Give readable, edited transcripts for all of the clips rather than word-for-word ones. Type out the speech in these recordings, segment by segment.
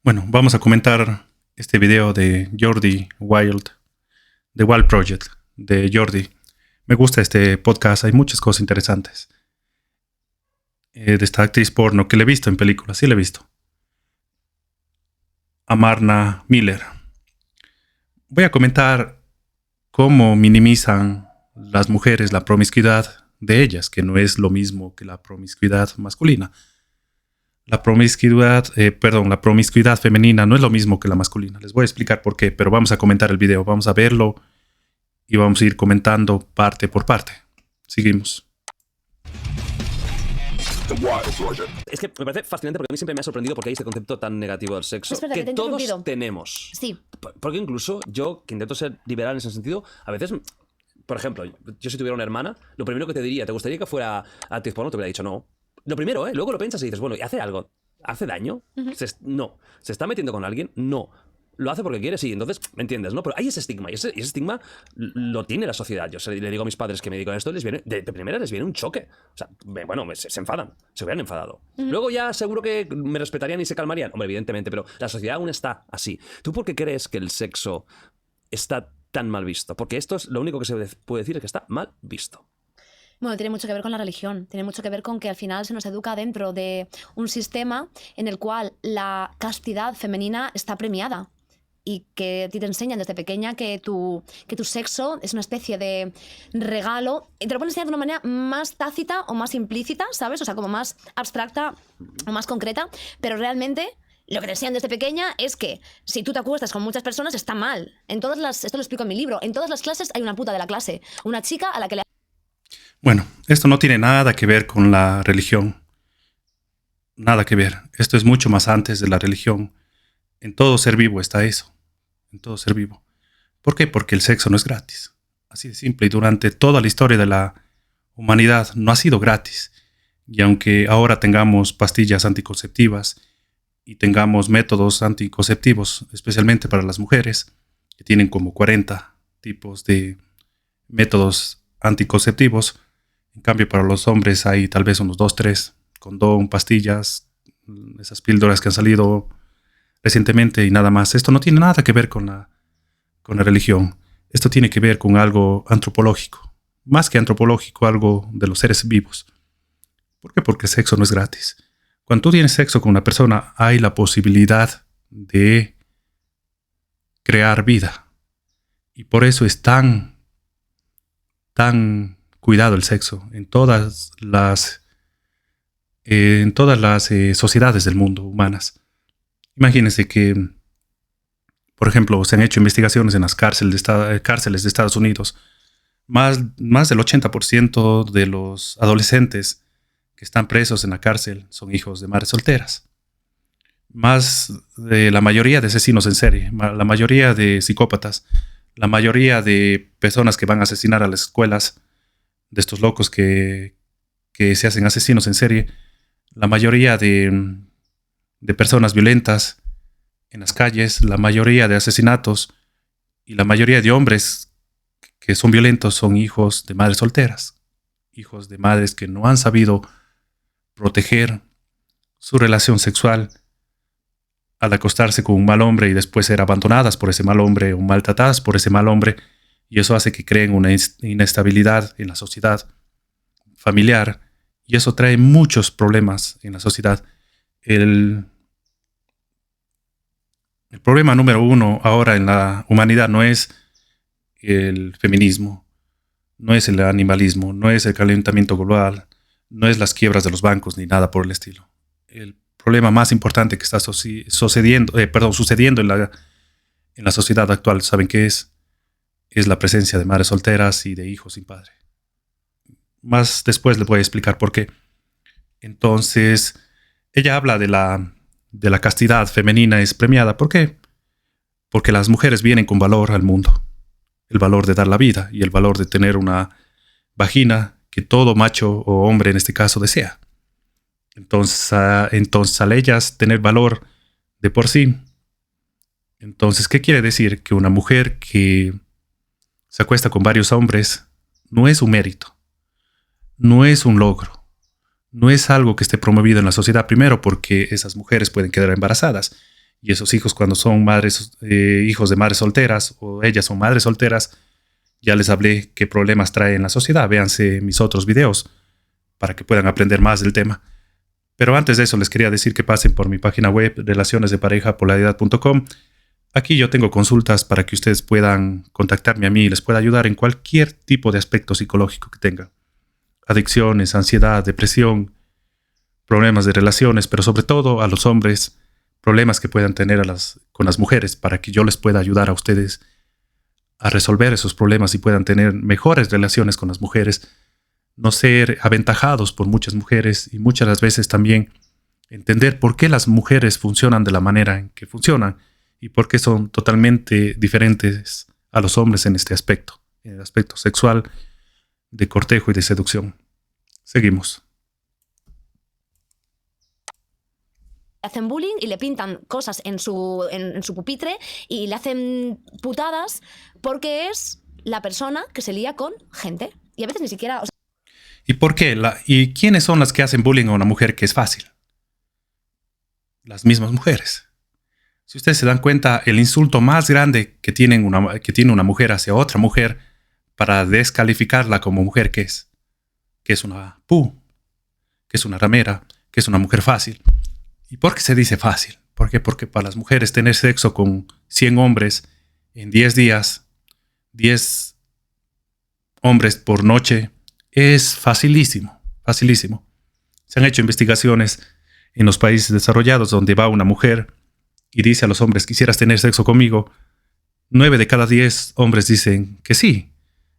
Bueno, vamos a comentar este video de Jordi Wild, The Wild Project, de Jordi. Me gusta este podcast, hay muchas cosas interesantes. De esta actriz porno que le he visto en películas, sí le he visto. Amarna Miller. Voy a comentar cómo minimizan las mujeres la promiscuidad de ellas, que no es lo mismo que la promiscuidad masculina. La promiscuidad femenina no es lo mismo que la masculina. Les voy a explicar por qué, pero vamos a comentar el video, vamos a verlo y vamos a ir comentando parte por parte. Seguimos. Es que me parece fascinante porque a mí siempre me ha sorprendido porque hay este concepto tan negativo del sexo Espera, que te he todos interrumpido. tenemos. Sí. Porque incluso yo, que intento ser liberal en ese sentido, a veces, por ejemplo, yo si tuviera una hermana, lo primero que te diría, ¿te gustaría que fuera actriz porno? Te hubiera dicho no. Lo primero, luego lo piensas y dices, bueno, ¿y hace algo? ¿Hace daño? No. ¿Se está metiendo con alguien? No. ¿Lo hace porque quiere? Sí. Entonces, ¿me entiendes, no? Pero hay ese estigma, y ese estigma lo tiene la sociedad. Yo le digo a mis padres que me dedico a esto, de primera les viene un choque. O sea, se enfadan. Se hubieran enfadado. Luego ya seguro que me respetarían y se calmarían. Hombre, evidentemente, pero la sociedad aún está así. ¿Tú por qué crees que el sexo está tan mal visto? Porque esto es lo único que se puede decir, es que está mal visto. Bueno, tiene mucho que ver con la religión, tiene mucho que ver con que al final se nos educa dentro de un sistema en el cual la castidad femenina está premiada y que a ti te enseñan desde pequeña que tu sexo es una especie de regalo, y te lo pueden enseñar de una manera más tácita o más implícita, ¿sabes? O sea, como más abstracta o más concreta, pero realmente lo que te enseñan desde pequeña es que si tú te acuestas con muchas personas está mal. Esto lo explico en mi libro, en todas las clases hay una puta de la clase, una chica a la que le... Bueno, esto no tiene nada que ver con la religión. Nada que ver. Esto es mucho más antes de la religión. En todo ser vivo está eso. En todo ser vivo. ¿Por qué? Porque el sexo no es gratis. Así de simple. Y durante toda la historia de la humanidad no ha sido gratis. Y aunque ahora tengamos pastillas anticonceptivas y tengamos métodos anticonceptivos, especialmente para las mujeres, que tienen como 40 tipos de métodos anticonceptivos, en cambio para los hombres hay tal vez unos 2, 3, condón, pastillas, esas píldoras que han salido recientemente y nada más. Esto no tiene nada que ver con la religión. Esto tiene que ver con algo antropológico. Más que antropológico, algo de los seres vivos. ¿Por qué? Porque el sexo no es gratis. Cuando tú tienes sexo con una persona, hay la posibilidad de crear vida. Y por eso es tan cuidado el sexo en todas las sociedades del mundo humanas. Imagínense que, por ejemplo, se han hecho investigaciones en las cárceles de Estados Unidos. Más del 80% de los adolescentes que están presos en la cárcel son hijos de madres solteras. Más de la mayoría de asesinos en serie, la mayoría de psicópatas, la mayoría de personas que van a asesinar a las escuelas, de estos locos que se hacen asesinos en serie, la mayoría de personas violentas en las calles, la mayoría de asesinatos y la mayoría de hombres que son violentos son hijos de madres solteras, hijos de madres que no han sabido proteger su relación sexual al acostarse con un mal hombre y después ser abandonadas por ese mal hombre o maltratadas por ese mal hombre, y eso hace que creen una inestabilidad en la sociedad familiar, y eso trae muchos problemas en la sociedad. El problema número 1 ahora en la humanidad no es el feminismo, no es el animalismo, no es el calentamiento global, no es las quiebras de los bancos ni nada por el estilo. El problema más importante que está sucediendo en la sociedad actual, ¿saben qué es? Es la presencia de madres solteras y de hijos sin padre. Más después les voy a explicar por qué. Entonces, ella habla de la castidad femenina es premiada. ¿Por qué? Porque las mujeres vienen con valor al mundo. El valor de dar la vida y el valor de tener una vagina que todo macho o hombre en este caso desea. Entonces al ellas tener valor de por sí, entonces, ¿qué quiere decir? Que una mujer que se acuesta con varios hombres no es un mérito, no es un logro, no es algo que esté promovido en la sociedad, primero porque esas mujeres pueden quedar embarazadas Y esos hijos, cuando son hijos de madres solteras o ellas son madres solteras, ya les hablé qué problemas trae en la sociedad. Véanse mis otros videos para que puedan aprender más del tema. Pero antes de eso les quería decir que pasen por mi página web relacionesdeparejapolaridad.com. Aquí yo tengo consultas para que ustedes puedan contactarme a mí y les pueda ayudar en cualquier tipo de aspecto psicológico que tengan. Adicciones, ansiedad, depresión, problemas de relaciones, pero sobre todo a los hombres, problemas que puedan tener con las mujeres, para que yo les pueda ayudar a ustedes a resolver esos problemas y puedan tener mejores relaciones con las mujeres, no ser aventajados por muchas mujeres y muchas las veces también entender por qué las mujeres funcionan de la manera en que funcionan y por qué son totalmente diferentes a los hombres en este aspecto, en el aspecto sexual, de cortejo y de seducción. Seguimos. Hacen bullying y le pintan cosas en su pupitre y le hacen putadas porque es la persona que se lía con gente. Y a veces ni siquiera... ¿Y por qué? ¿Y quiénes son las que hacen bullying a una mujer que es fácil? Las mismas mujeres. Si ustedes se dan cuenta, el insulto más grande que tiene una mujer hacia otra mujer para descalificarla como mujer que es una que es una ramera, que es una mujer fácil. ¿Y por qué se dice fácil? ¿Por qué? Porque para las mujeres tener sexo con 100 hombres en 10 días, 10 hombres por noche, es facilísimo, facilísimo. Se han hecho investigaciones en los países desarrollados donde va una mujer y dice a los hombres, ¿quisieras tener sexo conmigo? 9 de cada 10 hombres dicen que sí.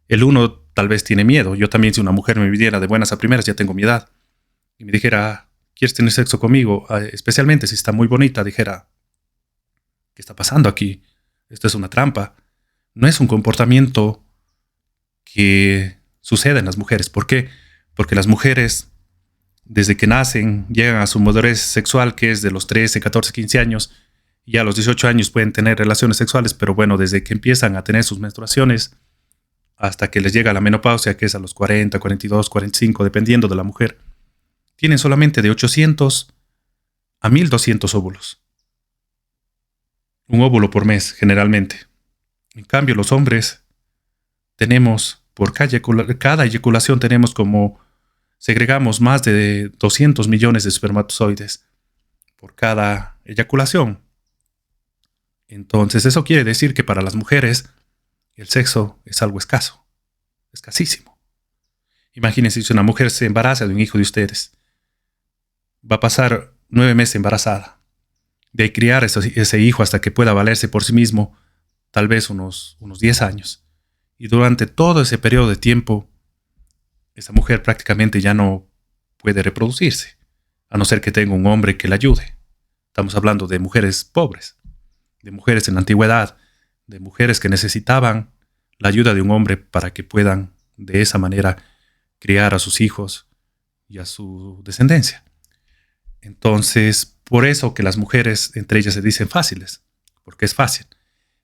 El 1 tal vez tiene miedo. Yo también, si una mujer me pidiera de buenas a primeras, ya tengo mi edad, y me dijera, ¿quieres tener sexo conmigo? Especialmente si está muy bonita, dijera, ¿qué está pasando aquí? Esto es una trampa. No es un comportamiento que sucede en las mujeres. ¿Por qué? Porque las mujeres, desde que nacen, llegan a su madurez sexual, que es de los 13, 14, 15 años, y a los 18 años pueden tener relaciones sexuales, pero bueno, desde que empiezan a tener sus menstruaciones hasta que les llega la menopausia, que es a los 40, 42, 45, dependiendo de la mujer, tienen solamente de 800 a 1200 óvulos. Un óvulo por mes, generalmente. En cambio, los hombres tenemos, por cada eyaculación tenemos segregamos más de 200 millones de espermatozoides por cada eyaculación. Entonces, eso quiere decir que para las mujeres el sexo es algo escaso, escasísimo. Imagínense si una mujer se embaraza de un hijo de ustedes. Va a pasar 9 meses embarazada, de criar ese hijo hasta que pueda valerse por sí mismo, tal vez unos 10 años. Y durante todo ese periodo de tiempo, esa mujer prácticamente ya no puede reproducirse, a no ser que tenga un hombre que la ayude. Estamos hablando de mujeres pobres, de mujeres en la antigüedad, de mujeres que necesitaban la ayuda de un hombre para que puedan de esa manera criar a sus hijos y a su descendencia. Entonces, por eso que las mujeres entre ellas se dicen fáciles, porque es fácil.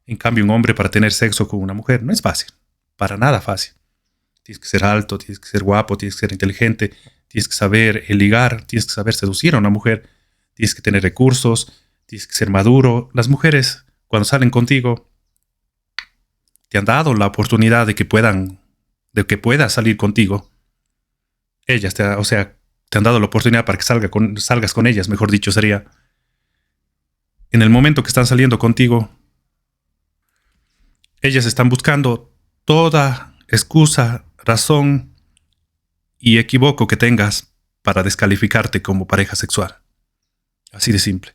En cambio, un hombre para tener sexo con una mujer no es fácil, para nada fácil. Tienes que ser alto, tienes que ser guapo, tienes que ser inteligente, tienes que saber ligar, tienes que saber seducir a una mujer, tienes que tener recursos, tienes que ser maduro. Las mujeres, cuando salen contigo, te han dado la oportunidad de que puedas salir contigo. Ellas, te han dado la oportunidad para que salgas con ellas, mejor dicho, sería. En el momento que están saliendo contigo, ellas están buscando toda excusa, razón y equivoco que tengas para descalificarte como pareja sexual. Así de simple.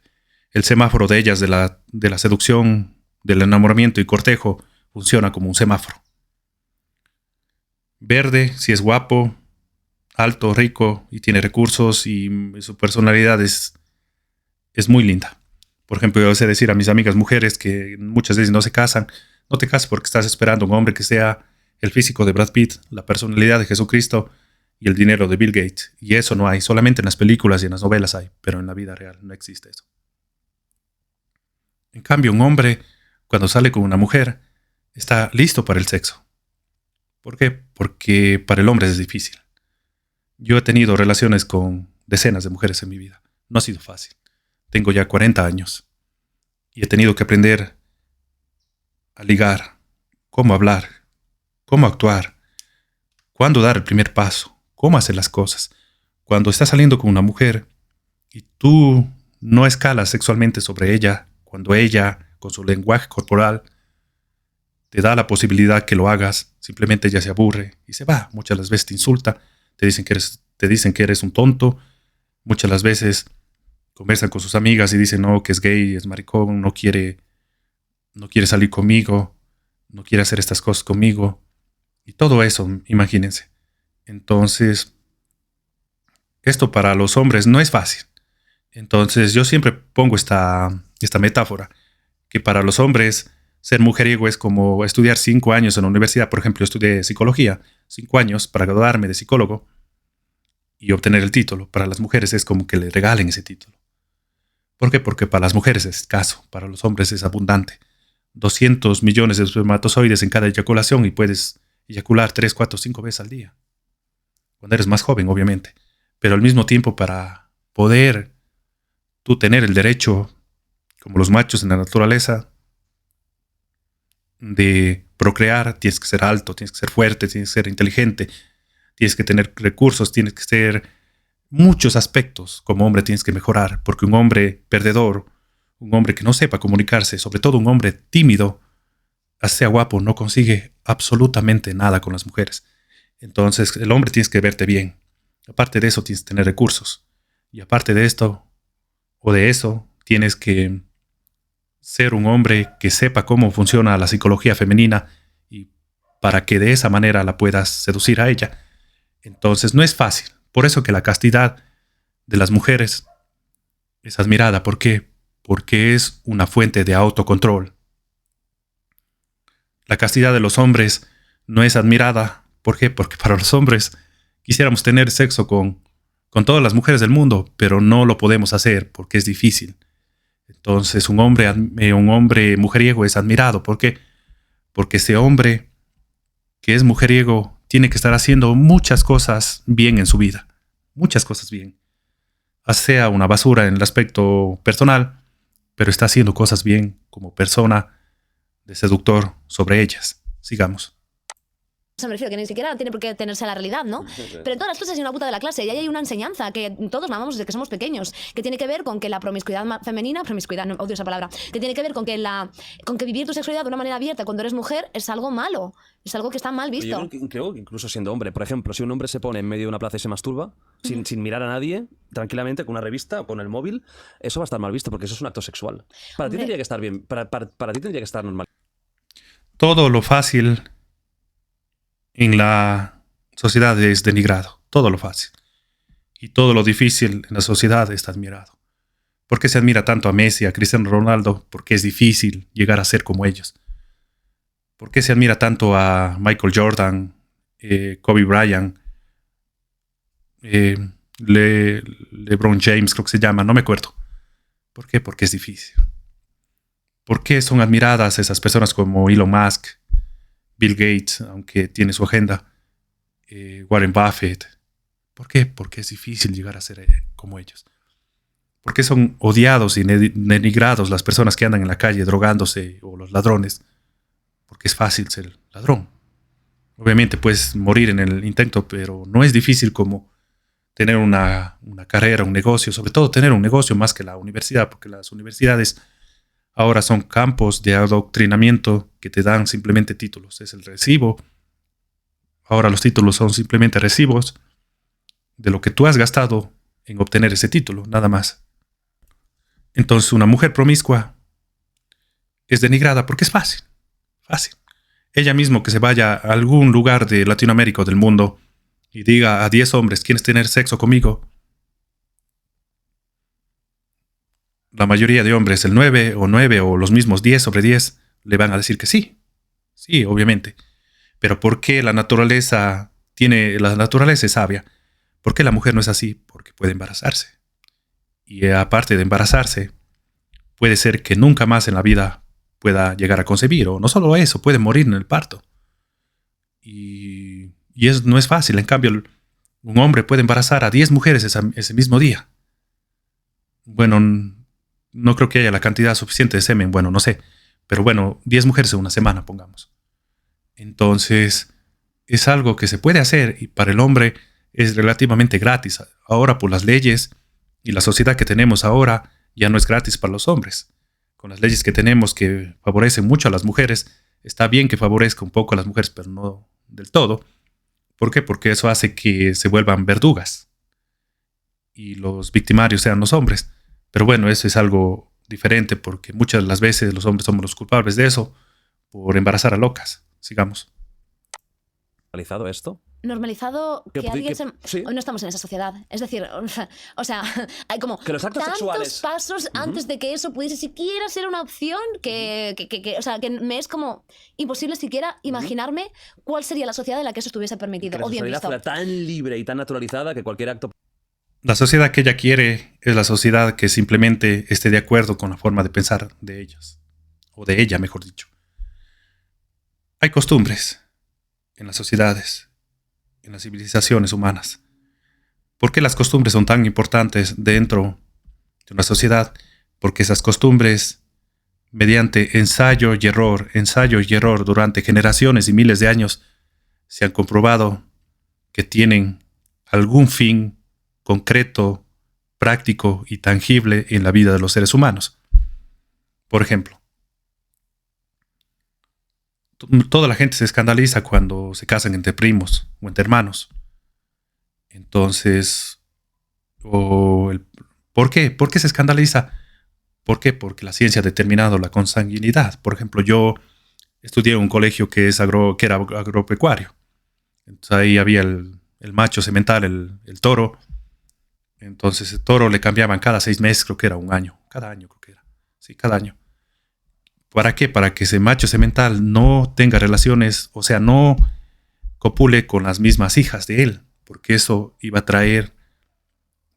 El semáforo de ellas de la seducción, del enamoramiento y cortejo funciona como un semáforo. Verde, si es guapo, alto, rico y tiene recursos y su personalidad es muy linda. Por ejemplo, yo sé decir a mis amigas mujeres que muchas veces no se casan, no te cases porque estás esperando un hombre que sea el físico de Brad Pitt, la personalidad de Jesucristo y el dinero de Bill Gates. Y eso no hay, solamente en las películas y en las novelas hay, pero en la vida real no existe eso. En cambio, un hombre, cuando sale con una mujer, está listo para el sexo. ¿Por qué? Porque para el hombre es difícil. Yo he tenido relaciones con decenas de mujeres en mi vida. No ha sido fácil. Tengo ya 40 años. y he tenido que aprender a ligar, cómo hablar, cómo actuar, cuándo dar el primer paso, cómo hacer las cosas. Cuando estás saliendo con una mujer y tú no escalas sexualmente sobre ella, cuando ella, con su lenguaje corporal, te da la posibilidad que lo hagas, simplemente ella se aburre y se va. Muchas las veces te insulta, te dicen que eres un tonto. Muchas las veces conversan con sus amigas y dicen no, que es gay, es maricón, no quiere salir conmigo, no quiere hacer estas cosas conmigo. Y todo eso, imagínense. Entonces, esto para los hombres no es fácil. Entonces, yo siempre pongo esta metáfora, que para los hombres ser mujeriego es como estudiar 5 años en la universidad. Por ejemplo, yo estudié psicología, 5 años para graduarme de psicólogo y obtener el título. Para las mujeres es como que le regalen ese título. ¿Por qué? Porque para las mujeres es escaso, para los hombres es abundante. 200 millones de espermatozoides en cada eyaculación y puedes eyacular 3, 4, 5 veces al día. Cuando eres más joven, obviamente. Pero al mismo tiempo, para poder tú tener el derecho, como los machos en la naturaleza, de procrear, tienes que ser alto, tienes que ser fuerte, tienes que ser inteligente, tienes que tener recursos, tienes que ser muchos aspectos como hombre tienes que mejorar, porque un hombre perdedor, un hombre que no sepa comunicarse, sobre todo un hombre tímido, sea guapo, no consigue absolutamente nada con las mujeres. Entonces el hombre tienes que verte bien. Aparte de eso tienes que tener recursos. Y aparte de esto o de eso tienes que ser un hombre que sepa cómo funciona la psicología femenina y para que de esa manera la puedas seducir a ella. Entonces no es fácil. Por eso que la castidad de las mujeres es admirada. ¿Por qué? Porque es una fuente de autocontrol. La castidad de los hombres no es admirada. ¿Por qué? Porque para los hombres quisiéramos tener sexo con todas las mujeres del mundo, pero no lo podemos hacer porque es difícil. Entonces un hombre mujeriego es admirado. ¿Por qué? Porque ese hombre que es mujeriego tiene que estar haciendo muchas cosas bien en su vida. Muchas cosas bien. Sea una basura en el aspecto personal, pero está haciendo cosas bien como persona de seductor sobre ellas. Sigamos. Se me refiero que ni siquiera tiene por qué tenerse a la realidad, ¿no? Pero en todas las clases hay una puta de la clase y ahí hay una enseñanza que todos mamamos desde que somos pequeños, que tiene que ver con que la promiscuidad femenina, no odio esa palabra, que tiene que ver con que vivir tu sexualidad de una manera abierta cuando eres mujer es algo malo, es algo que está mal visto. Yo creo que incluso siendo hombre, por ejemplo, si un hombre se pone en medio de una plaza y se masturba, sin mirar a nadie, tranquilamente, con una revista o con el móvil, eso va a estar mal visto porque eso es un acto sexual. Para ti tendría que estar bien, para ti tendría que estar normal. Todo lo fácil en la sociedad es denigrado, todo lo fácil. Y todo lo difícil en la sociedad está admirado. ¿Por qué se admira tanto a Messi, a Cristiano Ronaldo? Porque es difícil llegar a ser como ellos. ¿Por qué se admira tanto a Michael Jordan, Kobe Bryant, LeBron James, creo que se llama, no me acuerdo? ¿Por qué? Porque es difícil. ¿Por qué son admiradas esas personas como Elon Musk, Bill Gates, aunque tiene su agenda, Warren Buffett? ¿Por qué? Porque es difícil llegar a ser como ellos. ¿Por qué son odiados y denigrados las personas que andan en la calle drogándose o los ladrones? Porque es fácil ser ladrón. Obviamente puedes morir en el intento, pero no es difícil como tener una carrera, un negocio, sobre todo tener un negocio más que la universidad, porque las universidades ahora son campos de adoctrinamiento que te dan simplemente títulos. Es el recibo. Ahora los títulos son simplemente recibos de lo que tú has gastado en obtener ese título, nada más. Entonces una mujer promiscua es denigrada porque es fácil. Fácil. Ella misma que se vaya a algún lugar de Latinoamérica o del mundo y diga a 10 hombres, ¿quieres tener sexo conmigo? La mayoría de hombres, el 9 o los mismos 10 sobre 10, le van a decir que sí. Sí, obviamente. Pero ¿por qué la naturaleza es sabia? ¿Por qué la mujer no es así? Porque puede embarazarse. Y aparte de embarazarse, puede ser que nunca más en la vida pueda llegar a concebir. O no solo eso, puede morir en el parto. Y no es fácil. En cambio, un hombre puede embarazar a 10 mujeres ese mismo día. Bueno, no creo que haya la cantidad suficiente de semen, bueno, no sé, pero bueno, 10 mujeres en una semana, pongamos. Entonces, es algo que se puede hacer y para el hombre es relativamente gratis. Ahora, por las leyes y la sociedad que tenemos ahora, ya no es gratis para los hombres. Con las leyes que tenemos que favorecen mucho a las mujeres, está bien que favorezca un poco a las mujeres, pero no del todo. ¿Por qué? Porque eso hace que se vuelvan verdugas y los victimarios sean los hombres. Pero bueno, eso es algo diferente porque muchas de las veces los hombres somos los culpables de eso por embarazar a locas. Sigamos. ¿Normalizado esto? Normalizado que alguien se... Sí. Hoy no estamos en esa sociedad. Es decir, o sea, hay como Que los actos tantos sexuales... pasos antes de que eso pudiese siquiera ser una opción o sea, que me es como imposible siquiera imaginarme cuál sería la sociedad en la que eso estuviese permitido Que la o bien sexualidad visto. fuera tan libre y tan naturalizada que cualquier acto... La sociedad que ella quiere es la sociedad que simplemente esté de acuerdo con la forma de pensar de ellas. O de ella, mejor dicho. Hay costumbres en las sociedades, en las civilizaciones humanas. ¿Por qué las costumbres son tan importantes dentro de una sociedad? Porque esas costumbres, mediante ensayo y error durante generaciones y miles de años, se han comprobado que tienen algún fin concreto, práctico y tangible en la vida de los seres humanos. Por ejemplo, toda la gente se escandaliza cuando se casan entre primos o entre hermanos. Entonces, ¿por qué? ¿Por qué se escandaliza? ¿Por qué? Porque la ciencia ha determinado la consanguinidad. Por ejemplo, yo estudié en un colegio que era agropecuario. Entonces ahí había el macho semental, el toro. Entonces el toro le cambiaban cada 6 meses, creo que era un año. Cada año creo que era. Sí, cada año. ¿Para qué? Para que ese macho semental no tenga relaciones, o sea, no copule con las mismas hijas de él, porque eso iba a traer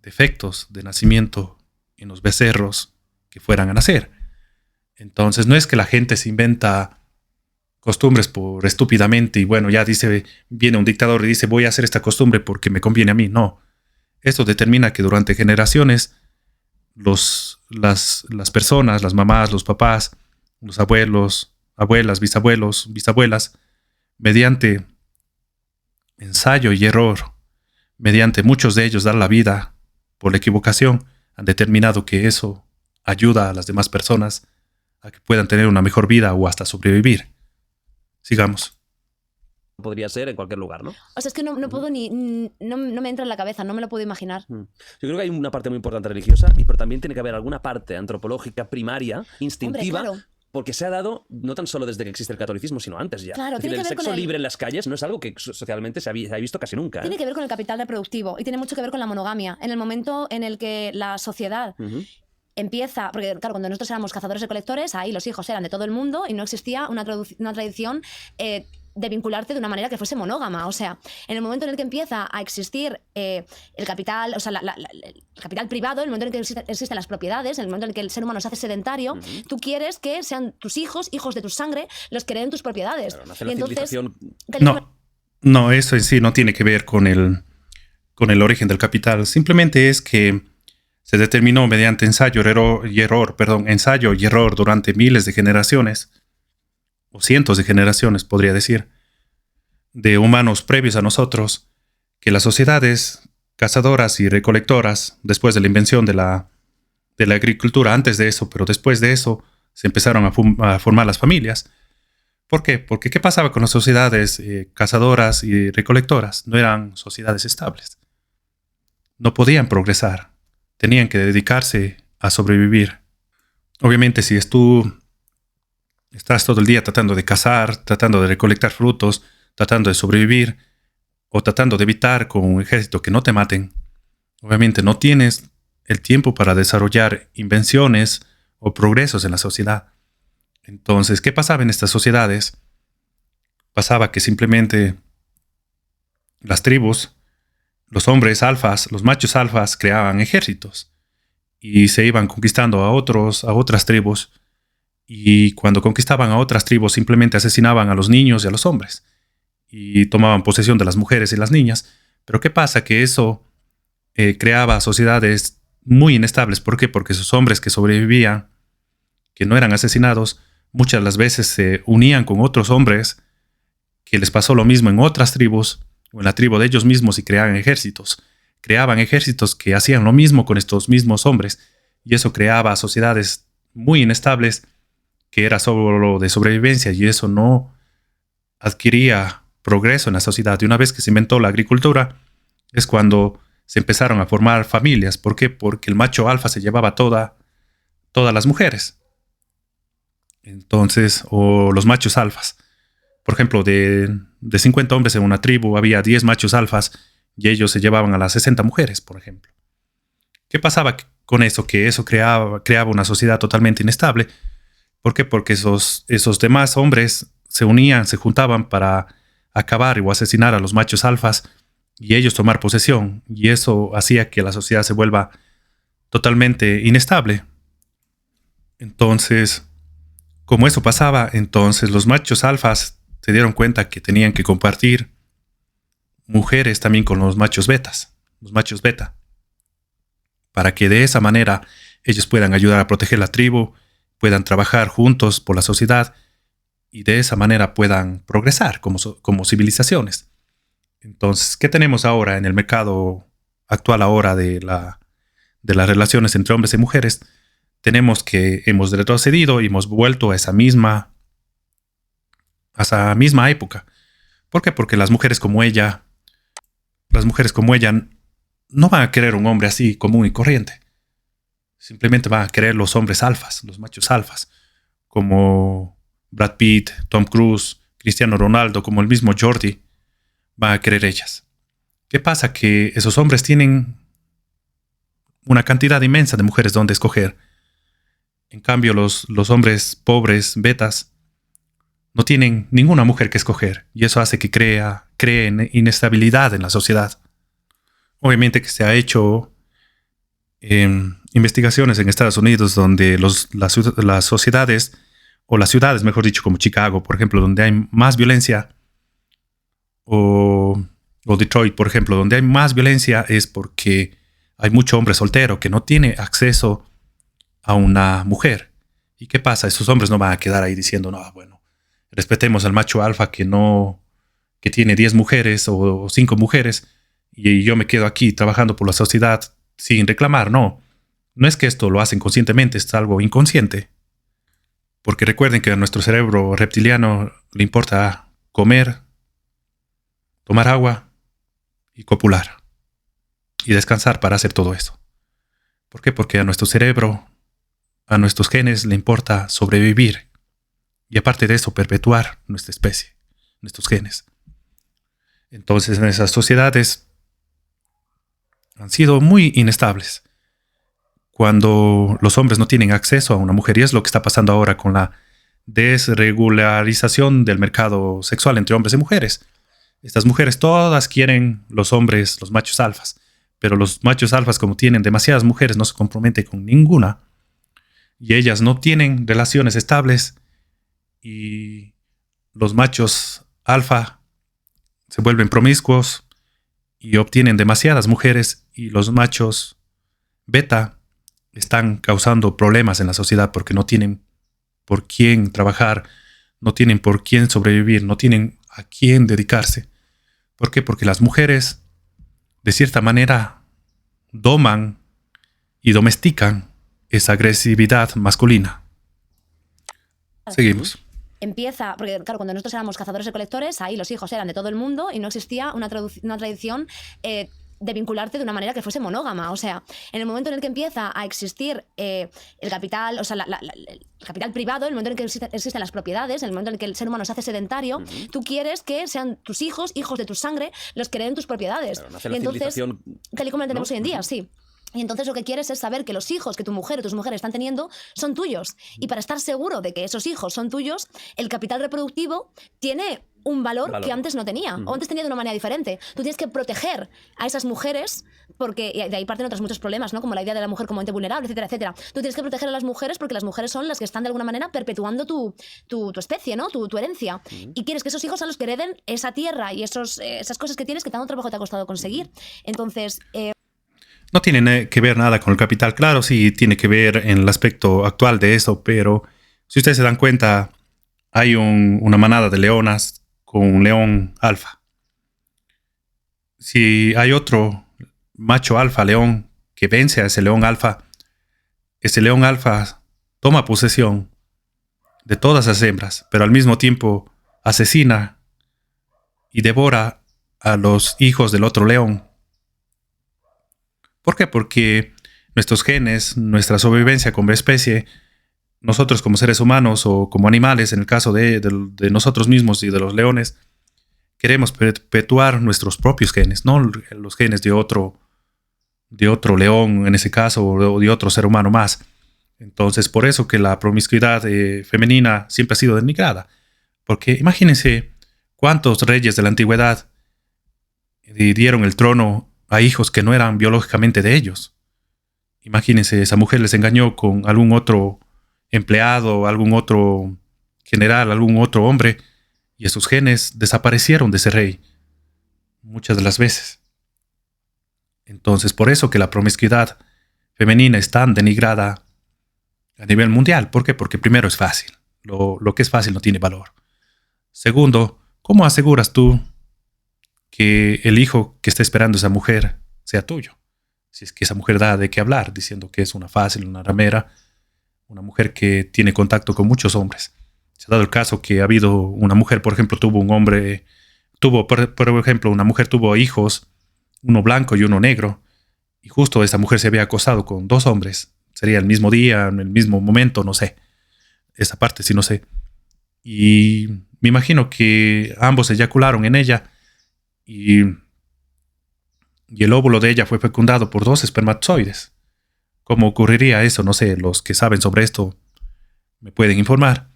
defectos de nacimiento en los becerros que fueran a nacer. Entonces no es que la gente se inventa costumbres por estúpidamente y bueno, ya viene un dictador y dice voy a hacer esta costumbre porque me conviene a mí. No. Esto determina que durante generaciones las personas, las mamás, los papás, los abuelos, abuelas, bisabuelos, bisabuelas, mediante ensayo y error, mediante muchos de ellos dar la vida por la equivocación, han determinado que eso ayuda a las demás personas a que puedan tener una mejor vida o hasta sobrevivir. Sigamos. Podría ser en cualquier lugar, ¿no? O sea, es que no puedo no me entra en la cabeza, no me lo puedo imaginar. Yo creo que hay una parte muy importante religiosa, pero también tiene que haber alguna parte antropológica, primaria, instintiva. Hombre, claro. Porque se ha dado, no tan solo desde que existe el catolicismo, sino antes ya. Claro, es decir, tiene que el ver con sexo el- libre en las calles no es algo que socialmente se ha visto casi nunca. Tiene que ver con el capital reproductivo y tiene mucho que ver con la monogamia. En el momento en el que la sociedad empieza, porque claro, cuando nosotros éramos cazadores recolectores, ahí los hijos eran de todo el mundo y no existía una tradición de vincularte de una manera que fuese monógama. O sea, en el momento en el que empieza a existir el capital, o sea, el capital privado, en el momento en el que existen las propiedades, en el momento en el que el ser humano se hace sedentario, tú quieres que sean tus hijos, hijos de tu sangre, los que hereden tus propiedades. Claro, nace la y entonces, civilización. No, eso en sí no tiene que ver con el origen del capital. Simplemente es que se determinó mediante ensayo y error durante miles de generaciones, o cientos de generaciones, podría decir, de humanos previos a nosotros, que las sociedades cazadoras y recolectoras, después de la invención de la agricultura, antes de eso, pero después de eso, se empezaron a formar las familias. ¿Por qué? Porque ¿qué pasaba con las sociedades cazadoras y recolectoras? No eran sociedades estables. No podían progresar. Tenían que dedicarse a sobrevivir. Obviamente, si tú estás todo el día tratando de cazar, tratando de recolectar frutos, tratando de sobrevivir o tratando de evitar con un ejército que no te maten, obviamente no tienes el tiempo para desarrollar invenciones o progresos en la sociedad. Entonces, ¿qué pasaba en estas sociedades? Pasaba que simplemente las tribus, los hombres alfas, los machos alfas creaban ejércitos y se iban conquistando a otras tribus. Y cuando conquistaban a otras tribus simplemente asesinaban a los niños y a los hombres y tomaban posesión de las mujeres y las niñas. Pero ¿qué pasa? Que eso creaba sociedades muy inestables. ¿Por qué? Porque esos hombres que sobrevivían, que no eran asesinados, muchas de las veces se unían con otros hombres que les pasó lo mismo en otras tribus o en la tribu de ellos mismos y creaban ejércitos. Creaban ejércitos que hacían lo mismo con estos mismos hombres y eso creaba sociedades muy inestables que era solo de sobrevivencia y eso no adquiría progreso en la sociedad. Y una vez que se inventó la agricultura es cuando se empezaron a formar familias. ¿Por qué? Porque el macho alfa se llevaba todas las mujeres. Entonces, o los machos alfas. Por ejemplo, de 50 hombres en una tribu había 10 machos alfas y ellos se llevaban a las 60 mujeres, por ejemplo. ¿Qué pasaba con eso? Que eso creaba una sociedad totalmente inestable. ¿Por qué? Porque esos demás hombres se unían, se juntaban para acabar o asesinar a los machos alfas y ellos tomar posesión. Y eso hacía que la sociedad se vuelva totalmente inestable. Entonces, como eso pasaba, entonces los machos alfas se dieron cuenta que tenían que compartir mujeres también con los machos beta, para que de esa manera ellos puedan ayudar a proteger la tribu, puedan trabajar juntos por la sociedad y de esa manera puedan progresar como civilizaciones. Entonces, ¿qué tenemos ahora en el mercado actual ahora de las relaciones entre hombres y mujeres? Tenemos que hemos retrocedido y hemos vuelto a esa misma época. ¿Por qué? Porque las mujeres como ella no van a querer un hombre así común y corriente. Simplemente van a querer los hombres alfas, los machos alfas, como Brad Pitt, Tom Cruise, Cristiano Ronaldo, como el mismo Jordi, van a querer ellas. ¿Qué pasa? Que esos hombres tienen una cantidad inmensa de mujeres donde escoger. En cambio, los hombres pobres, betas, no tienen ninguna mujer que escoger y eso hace que creen inestabilidad en la sociedad. Obviamente que se ha hecho investigaciones en Estados Unidos donde las sociedades, o las ciudades, mejor dicho, como Chicago, por ejemplo, donde hay más violencia, o Detroit, por ejemplo, donde hay más violencia es porque hay mucho hombre soltero que no tiene acceso a una mujer. ¿Y qué pasa? Esos hombres no van a quedar ahí diciendo, no, bueno, respetemos al macho alfa que tiene 10 mujeres o 5 mujeres y yo me quedo aquí trabajando por la sociedad sin reclamar. No es que esto lo hacen conscientemente, es algo inconsciente. Porque recuerden que a nuestro cerebro reptiliano le importa comer, tomar agua y copular. Y descansar para hacer todo eso. ¿Por qué? Porque a nuestro cerebro, a nuestros genes le importa sobrevivir. Y aparte de eso, perpetuar nuestra especie, nuestros genes. Entonces, en esas sociedades han sido muy inestables. Cuando los hombres no tienen acceso a una mujer, y es lo que está pasando ahora con la desregularización del mercado sexual entre hombres y mujeres. Estas mujeres todas quieren los hombres, los machos alfas, pero los machos alfas, como tienen demasiadas mujeres, no se comprometen con ninguna, y ellas no tienen relaciones estables, y los machos alfa se vuelven promiscuos y obtienen demasiadas mujeres, y los machos beta están causando problemas en la sociedad porque no tienen por quién trabajar, no tienen por quién sobrevivir, no tienen a quién dedicarse. ¿Por qué? Porque las mujeres, de cierta manera, doman y domestican esa agresividad masculina. Seguimos. Empieza, porque claro, cuando nosotros éramos cazadores recolectores, ahí los hijos eran de todo el mundo y no existía una tradición de vincularte de una manera que fuese monógama. O sea, en el momento en el que empieza a existir el capital, o sea, el capital privado, en el momento en el que existen las propiedades, en el momento en el que el ser humano se hace sedentario, tú quieres que sean tus hijos de tu sangre, los que hereden tus propiedades. Claro, nace y la entonces, civilización, tal y como lo tenemos ¿no? hoy en día, sí. Y entonces lo que quieres es saber que los hijos que tu mujer o tus mujeres están teniendo son tuyos. Y para estar seguro de que esos hijos son tuyos, el capital reproductivo tiene un valor que antes no tenía, o antes tenía de una manera diferente. Tú tienes que proteger a esas mujeres, porque y de ahí parten otros muchos problemas, ¿no? Como la idea de la mujer como ente vulnerable, etcétera, etcétera. Tú tienes que proteger a las mujeres porque las mujeres son las que están de alguna manera perpetuando tu especie, ¿no? Tu herencia. Y quieres que esos hijos sean los que hereden esa tierra y esas cosas que tienes que tanto trabajo te ha costado conseguir. Entonces... No tiene que ver nada con el capital. Claro, sí tiene que ver en el aspecto actual de eso, pero si ustedes se dan cuenta, hay una manada de leonas con un león alfa. Si hay otro macho alfa león que vence a ese león alfa toma posesión de todas las hembras, pero al mismo tiempo asesina y devora a los hijos del otro león. ¿Por qué? Porque nuestros genes, nuestra sobrevivencia como especie, nosotros como seres humanos o como animales, en el caso de nosotros mismos y de los leones, queremos perpetuar nuestros propios genes, no los genes de otro león en ese caso o de otro ser humano más. Entonces, por eso que la promiscuidad femenina siempre ha sido denigrada. Porque imagínense cuántos reyes de la antigüedad dieron el trono a hijos que no eran biológicamente de ellos. Imagínense, esa mujer les engañó con algún otro empleado, algún otro general, algún otro hombre, y esos genes desaparecieron de ese rey muchas de las veces. Entonces, por eso que la promiscuidad femenina es tan denigrada a nivel mundial. ¿Por qué? Porque primero es fácil. Lo que es fácil no tiene valor. Segundo, ¿cómo aseguras tú que el hijo que está esperando esa mujer sea tuyo? Si es que esa mujer da de qué hablar, diciendo que es una fácil, una ramera, una mujer que tiene contacto con muchos hombres. Se ha dado el caso que ha habido una mujer, por ejemplo, una mujer tuvo hijos, uno blanco y uno negro, y justo esa mujer se había acostado con 2 hombres. Sería el mismo día, en el mismo momento, no sé. Esa parte sí no sé. Y me imagino que ambos eyacularon en ella y el óvulo de ella fue fecundado por 2 espermatozoides. ¿Cómo ocurriría eso? No sé, los que saben sobre esto me pueden informar.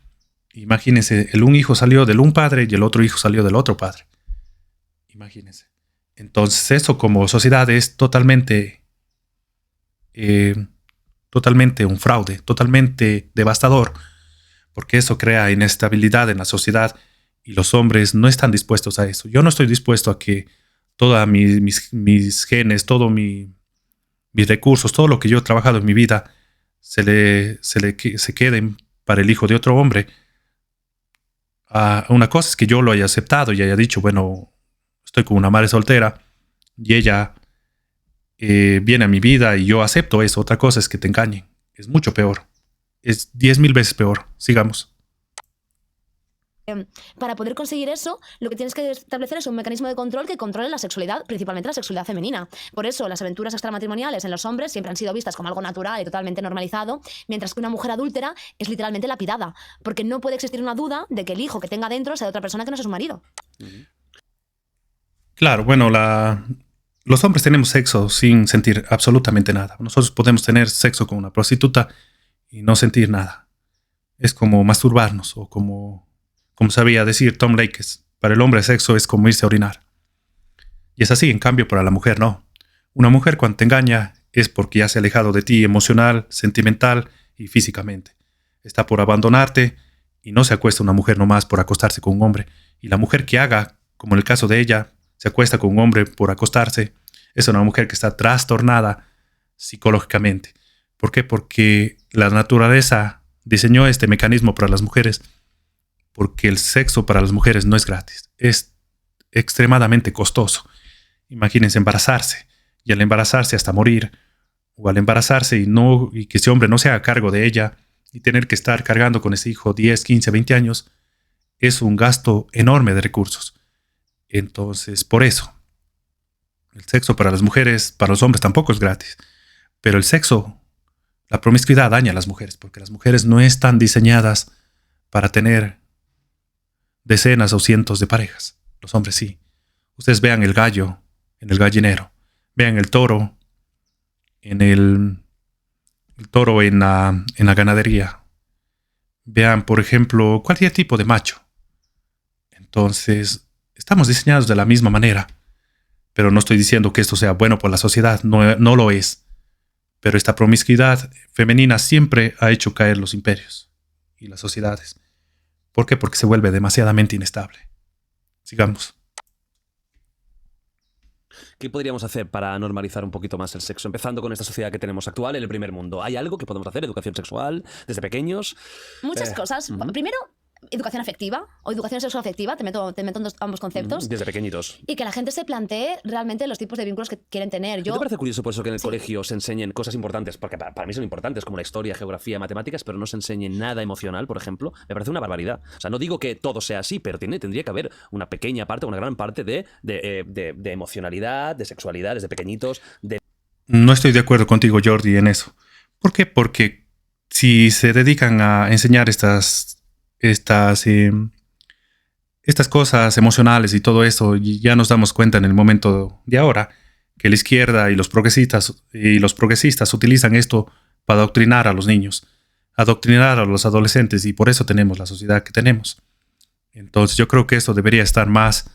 Imagínense, un hijo salió del un padre y el otro hijo salió del otro padre. Imagínense. Entonces eso como sociedad es totalmente un fraude, totalmente devastador, porque eso crea inestabilidad en la sociedad y los hombres no están dispuestos a eso. Yo no estoy dispuesto a que todos mis genes, todos mis recursos, todo lo que yo he trabajado en mi vida se queden para el hijo de otro hombre. Una cosa es que yo lo haya aceptado y haya dicho, bueno, estoy con una madre soltera y ella viene a mi vida y yo acepto eso. Otra cosa es que te engañen. Es mucho peor. Es 10.000 veces peor. Sigamos. Para poder conseguir eso, lo que tienes que establecer es un mecanismo de control que controle la sexualidad, principalmente la sexualidad femenina. Por eso, las aventuras extramatrimoniales en los hombres siempre han sido vistas como algo natural y totalmente normalizado, mientras que una mujer adúltera es literalmente lapidada, porque no puede existir una duda de que el hijo que tenga dentro sea de otra persona que no sea su marido. Claro, bueno, los hombres tenemos sexo sin sentir absolutamente nada. Nosotros podemos tener sexo con una prostituta y no sentir nada. Es como masturbarnos o como sabía decir Tom Lakes, para el hombre sexo es como irse a orinar. Y es así, en cambio, para la mujer no. Una mujer cuando te engaña es porque ya se ha alejado de ti emocional, sentimental y físicamente. Está por abandonarte y no se acuesta una mujer nomás por acostarse con un hombre. Y la mujer que haga, como en el caso de ella, se acuesta con un hombre por acostarse, es una mujer que está trastornada psicológicamente. ¿Por qué? Porque la naturaleza diseñó este mecanismo para las mujeres, porque el sexo para las mujeres no es gratis, es extremadamente costoso. Imagínense embarazarse, y al embarazarse hasta morir, o al embarazarse y que ese hombre no se haga cargo de ella, y tener que estar cargando con ese hijo 10, 15, 20 años, es un gasto enorme de recursos. Entonces, por eso, el sexo para las mujeres, para los hombres tampoco es gratis. Pero el sexo, la promiscuidad daña a las mujeres, porque las mujeres no están diseñadas para tener decenas o cientos de parejas. Los hombres sí. Ustedes vean el gallo en el gallinero. Vean el toro en la ganadería. Vean, por ejemplo, cualquier tipo de macho. Entonces, estamos diseñados de la misma manera. Pero no estoy diciendo que esto sea bueno por la sociedad. No lo es. Pero esta promiscuidad femenina siempre ha hecho caer los imperios y las sociedades. ¿Por qué? Porque se vuelve demasiadamente inestable. Sigamos. ¿Qué podríamos hacer para normalizar un poquito más el sexo? Empezando con esta sociedad que tenemos actual en el primer mundo. ¿Hay algo que podemos hacer? ¿Educación sexual desde pequeños? Muchas cosas. Primero, educación afectiva o educación sexoafectiva, te meto en ambos conceptos. Desde pequeñitos. Y que la gente se plantee realmente los tipos de vínculos que quieren tener. ¿No te parece curioso por eso que en el colegio se enseñen cosas importantes? Porque para mí son importantes, como la historia, geografía, matemáticas, pero no se enseñe nada emocional, por ejemplo. Me parece una barbaridad. O sea, no digo que todo sea así, pero tendría que haber una pequeña parte, una gran parte de emocionalidad, de sexualidad, desde pequeñitos. No estoy de acuerdo contigo, Jordi, en eso. ¿Por qué? Porque si se dedican a enseñar estas cosas emocionales y todo eso, y ya nos damos cuenta en el momento de ahora que la izquierda y los progresistas utilizan esto para adoctrinar a los niños, adoctrinar a los adolescentes, y por eso tenemos la sociedad que tenemos. Entonces yo creo que esto debería estar más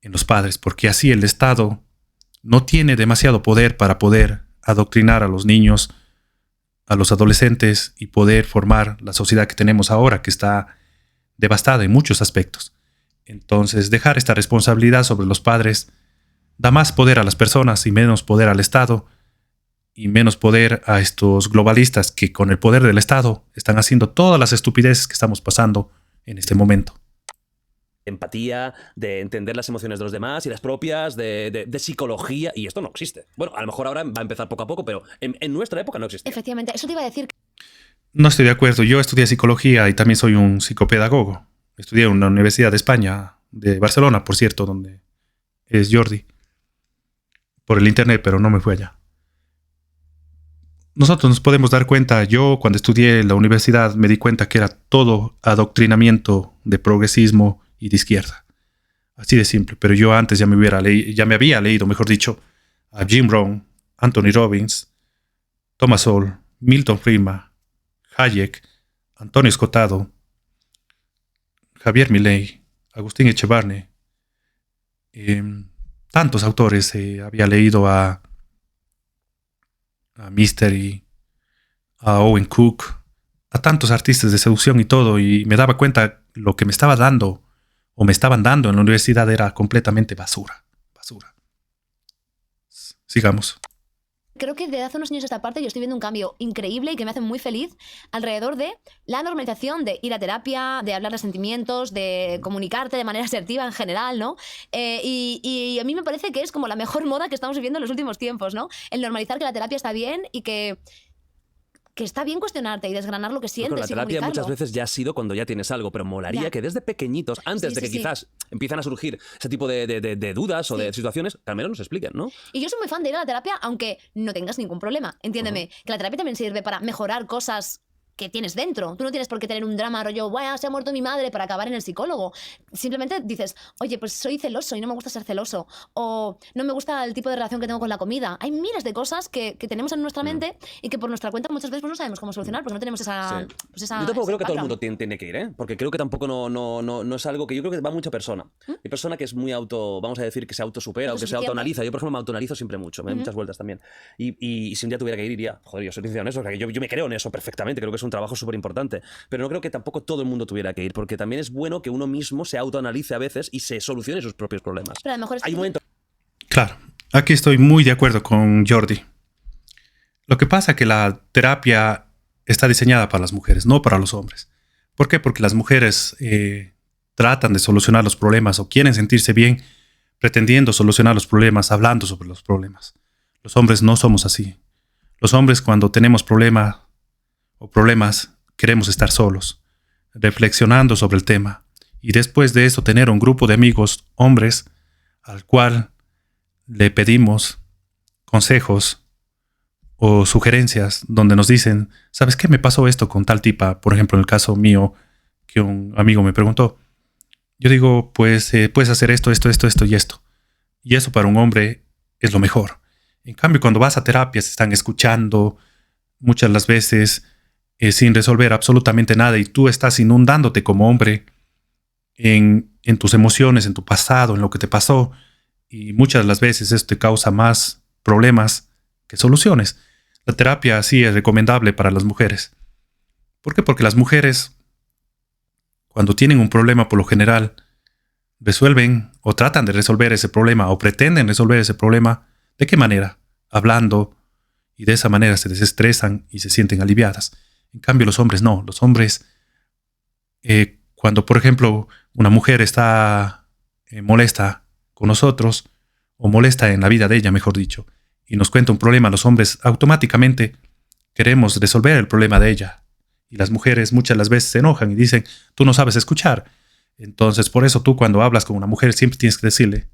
en los padres, porque así el Estado no tiene demasiado poder para poder adoctrinar a los niños, a los adolescentes, y poder formar la sociedad que tenemos ahora, que está devastada en muchos aspectos. Entonces, dejar esta responsabilidad sobre los padres da más poder a las personas y menos poder al Estado, y menos poder a estos globalistas que con el poder del Estado están haciendo todas las estupideces que estamos pasando en este momento. Empatía, de entender las emociones de los demás y las propias, de psicología, y esto no existe. Bueno, a lo mejor ahora va a empezar poco a poco, pero en nuestra época no existía. Efectivamente, eso te iba a decir. No estoy de acuerdo. Yo estudié psicología y también soy un psicopedagogo. Estudié en una universidad de España, de Barcelona, por cierto, donde es Jordi, por el internet, pero no me fui allá. Nosotros nos podemos dar cuenta, yo cuando estudié en la universidad me di cuenta que era todo adoctrinamiento de progresismo y de izquierda. Así de simple. Pero yo antes ya me había leído, mejor dicho, a Jim Rohn, Anthony Robbins, Thomas Sowell, Milton Friedman, Hayek, Antonio Escotado, Javier Milei, Agustín Echevarne, tantos autores. Había leído a Mystery, a Owen Cook, a tantos artistas de seducción y todo, y me daba cuenta lo que me estaba dando o me estaban dando en la universidad era completamente basura. Sigamos. Creo que desde hace unos años a esta parte yo estoy viendo un cambio increíble y que me hace muy feliz alrededor de la normalización de ir a terapia, de hablar de sentimientos, de comunicarte de manera asertiva en general, ¿no? Y a mí me parece que es como la mejor moda que estamos viviendo en los últimos tiempos, ¿no? El normalizar que la terapia está bien y que está bien cuestionarte y desgranar lo que sientes. La terapia muchas veces ya ha sido cuando ya tienes algo, pero molaría que desde pequeñitos, antes de que quizás empiezan a surgir ese tipo de dudas o de situaciones, que al menos nos expliquen, ¿no? Y yo soy muy fan de ir a la terapia aunque no tengas ningún problema. Entiéndeme, que la terapia también sirve para mejorar cosas que tienes dentro. Tú no tienes por qué tener un drama rollo, vaya, se ha muerto mi madre, para acabar en el psicólogo. Simplemente dices, oye, pues soy celoso y no me gusta ser celoso. O no me gusta el tipo de relación que tengo con la comida. Hay miles de cosas que tenemos en nuestra mente y que por nuestra cuenta muchas veces pues, no sabemos cómo solucionar, porque no tenemos esa... Sí. Pues esa yo tampoco creo que todo el background. mundo tiene que ir, ¿eh? Porque creo que tampoco no es algo que yo creo que va mucha persona. Hay persona que es muy vamos a decir que se autosupera o que se autoanaliza. Yo, por ejemplo, me autoanalizo siempre mucho, me doy muchas vueltas también. Y si un día tuviera que ir, iría. Joder, yo soy sincero en eso, o sea, que yo me creo en eso perfectamente, creo que es un trabajo súper importante. Pero no creo que tampoco todo el mundo tuviera que ir, porque también es bueno que uno mismo se autoanalice a veces y se solucione sus propios problemas. Pero a lo mejor Hay momentos... Claro, aquí estoy muy de acuerdo con Jordi. Lo que pasa es que la terapia está diseñada para las mujeres, no para los hombres. ¿Por qué? Porque las mujeres tratan de solucionar los problemas o quieren sentirse bien pretendiendo solucionar los problemas, hablando sobre los problemas. Los hombres no somos así. Los hombres, cuando tenemos problemas, queremos estar solos, reflexionando sobre el tema, y después de eso tener un grupo de amigos hombres al cual le pedimos consejos o sugerencias donde nos dicen, ¿sabes qué? Me pasó esto con tal tipa. Por ejemplo, en el caso mío, que un amigo me preguntó, yo digo, pues puedes hacer esto y esto. Y eso para un hombre es lo mejor. En cambio, cuando vas a terapia, se están escuchando muchas de las veces sin resolver absolutamente nada, y tú estás inundándote como hombre en tus emociones, en tu pasado, en lo que te pasó, y muchas de las veces esto te causa más problemas que soluciones. La terapia sí es recomendable para las mujeres. ¿Por qué? Porque las mujeres, cuando tienen un problema, por lo general, resuelven o tratan de resolver ese problema o pretenden resolver ese problema. ¿De qué manera? Hablando, y de esa manera se desestresan y se sienten aliviadas. En cambio, los hombres no. Los hombres, cuando por ejemplo una mujer está molesta con nosotros, o molesta en la vida de ella, mejor dicho, y nos cuenta un problema, los hombres automáticamente queremos resolver el problema de ella. Y las mujeres muchas las veces se enojan y dicen, tú no sabes escuchar. Entonces, por eso tú cuando hablas con una mujer siempre tienes que decirle,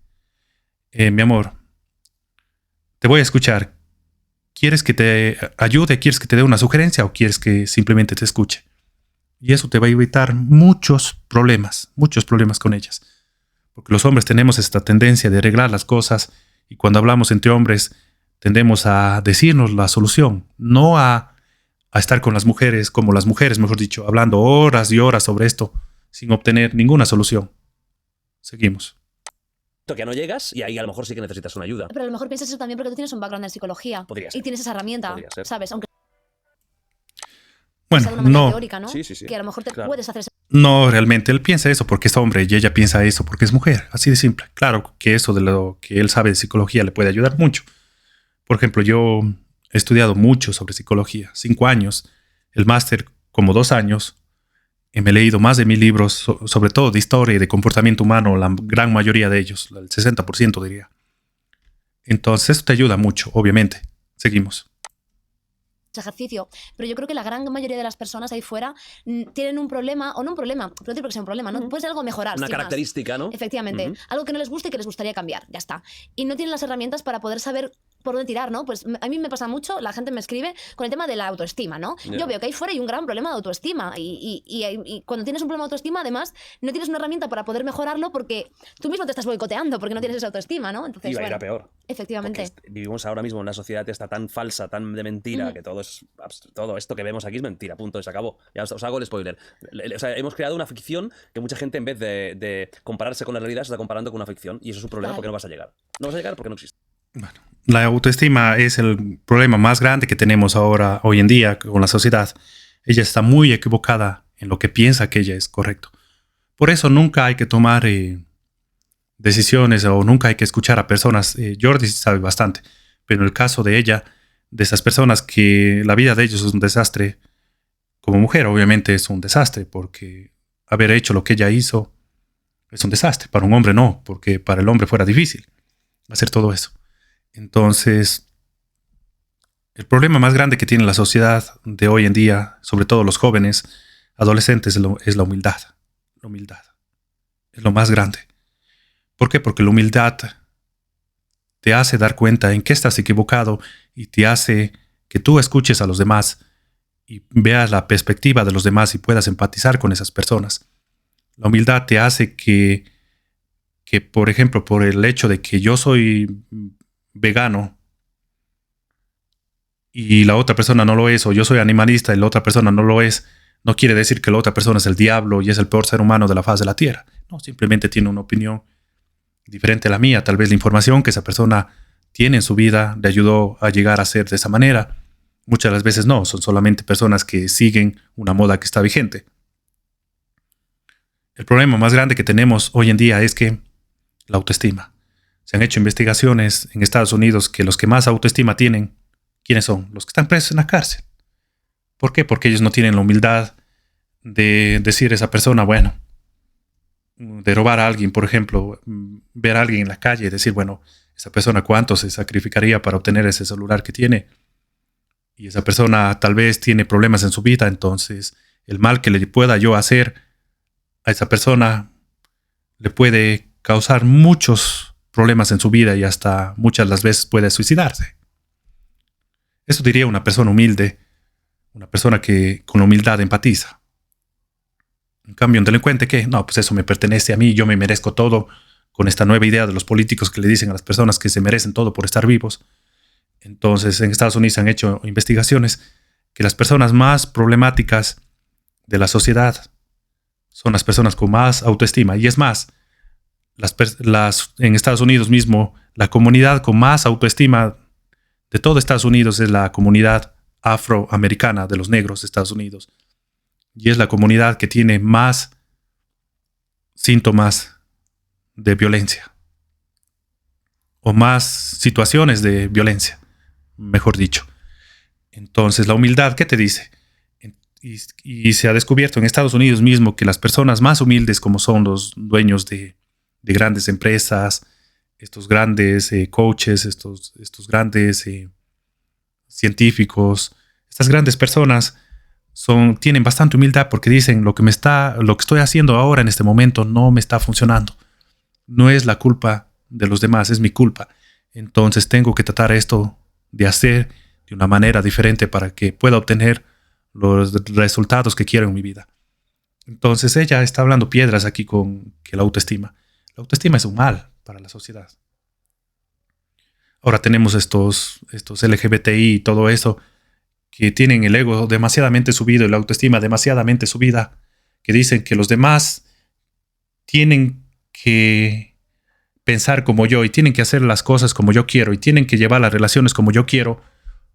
mi amor, te voy a escuchar. ¿Quieres que te ayude? ¿Quieres que te dé una sugerencia? ¿O quieres que simplemente te escuche? Y eso te va a evitar muchos problemas con ellas. Porque los hombres tenemos esta tendencia de arreglar las cosas y cuando hablamos entre hombres tendemos a decirnos la solución, no a estar con las mujeres, como las mujeres, mejor dicho, hablando horas y horas sobre esto sin obtener ninguna solución. Seguimos. Que no llegas y ahí a lo mejor sí que necesitas una ayuda. Pero a lo mejor piensas eso también porque tú tienes un background en psicología. Podría ser. Y tienes esa herramienta, Podría ser. ¿sabes? Aunque Bueno, sea de una manera no, teórica, ¿no? Sí. Que a lo mejor te Claro. puedes hacer ese... no realmente. Él piensa eso porque es hombre y ella piensa eso porque es mujer. Así de simple. Claro que eso de lo que él sabe de psicología le puede ayudar mucho. Por ejemplo, yo he estudiado mucho sobre psicología. 5 años. El máster como 2 años. Y me he leído más de 1000 libros, sobre todo de historia y de comportamiento humano, la gran mayoría de ellos, el 60% diría. Entonces, eso te ayuda mucho, obviamente. Seguimos. ejercicio, pero yo creo que la gran mayoría de las personas ahí fuera tienen un problema, o no un problema, pero no tiene por qué ser un problema, ¿no? Puede ser algo a mejorar. Una sin más. característica, ¿no? Efectivamente, algo que no les guste y que les gustaría cambiar, ya está. Y no tienen las herramientas para poder saber por dónde tirar, ¿no? Pues a mí me pasa mucho, la gente me escribe con el tema de la autoestima, ¿no? Yeah. Yo veo que ahí fuera hay un gran problema de autoestima y cuando tienes un problema de autoestima, además, no tienes una herramienta para poder mejorarlo porque tú mismo te estás boicoteando porque no tienes esa autoestima, ¿no? Entonces, Y va a ir bueno, a peor. efectivamente. Porque vivimos ahora mismo en una sociedad esta tan falsa, tan de mentira, que todo esto que vemos aquí es mentira, punto, se acabó. Ya os hago el spoiler. O sea, hemos creado una ficción que mucha gente en vez de compararse con la realidad se está comparando con una ficción y eso es un problema Vale. porque no vas a llegar. No vas a llegar porque no existe. Bueno, la autoestima es el problema más grande que tenemos ahora, hoy en día, con la sociedad. Ella está muy equivocada en lo que piensa que ella es correcto. Por eso nunca hay que tomar decisiones o nunca hay que escuchar a personas. Jordi sabe bastante, pero en el caso de ella, de esas personas que la vida de ellos es un desastre, como mujer obviamente es un desastre, porque haber hecho lo que ella hizo es un desastre. Para un hombre no, porque para el hombre fuera difícil hacer todo eso. Entonces, el problema más grande que tiene la sociedad de hoy en día, sobre todo los jóvenes, adolescentes, es la humildad. La humildad es lo más grande. ¿Por qué? Porque la humildad te hace dar cuenta en qué estás equivocado y te hace que tú escuches a los demás y veas la perspectiva de los demás y puedas empatizar con esas personas. La humildad te hace que por ejemplo, por el hecho de que yo soy vegano y la otra persona no lo es, o yo soy animalista y la otra persona no lo es, no quiere decir que la otra persona es el diablo y es el peor ser humano de la faz de la tierra. No, simplemente tiene una opinión diferente a la mía. Tal vez la información que esa persona tiene en su vida le ayudó a llegar a ser de esa manera. Muchas de las veces no, son solamente personas que siguen una moda que está vigente. El problema más grande que tenemos hoy en día es que la autoestima. Se han hecho investigaciones en Estados Unidos que los que más autoestima tienen, ¿quiénes son? Los que están presos en la cárcel. ¿Por qué? Porque ellos no tienen la humildad de decir a esa persona, bueno, de robar a alguien, por ejemplo, ver a alguien en la calle y decir, bueno, esa persona cuánto se sacrificaría para obtener ese celular que tiene. Y esa persona tal vez tiene problemas en su vida, entonces el mal que le pueda yo hacer a esa persona le puede causar muchos problemas en su vida y hasta muchas de las veces puede suicidarse. Eso diría una persona humilde, una persona que con humildad empatiza. En cambio, un delincuente que, no, pues eso me pertenece a mí, yo me merezco todo, con esta nueva idea de los políticos que le dicen a las personas que se merecen todo por estar vivos. Entonces, en Estados Unidos han hecho investigaciones que las personas más problemáticas de la sociedad son las personas con más autoestima. Y es más, en Estados Unidos mismo, la comunidad con más autoestima de todo Estados Unidos es la comunidad afroamericana de los negros de Estados Unidos. Y es la comunidad que tiene más síntomas de violencia o más situaciones de violencia, mejor dicho. Entonces, la humildad, ¿qué te dice? Y se ha descubierto en Estados Unidos mismo que las personas más humildes, como son los dueños de grandes empresas, estos grandes coaches, estos grandes científicos, estas grandes personas tienen bastante humildad porque dicen lo que estoy haciendo ahora en este momento no me está funcionando. No es la culpa de los demás, es mi culpa. Entonces tengo que tratar esto de hacer de una manera diferente para que pueda obtener los resultados que quiero en mi vida. Entonces ella está hablando piedras aquí con que la autoestima. La autoestima es un mal para la sociedad. Ahora tenemos estos LGBTI y todo eso que tienen el ego demasiadamente subido y la autoestima demasiadamente subida, que dicen que los demás tienen que pensar como yo y tienen que hacer las cosas como yo quiero y tienen que llevar las relaciones como yo quiero,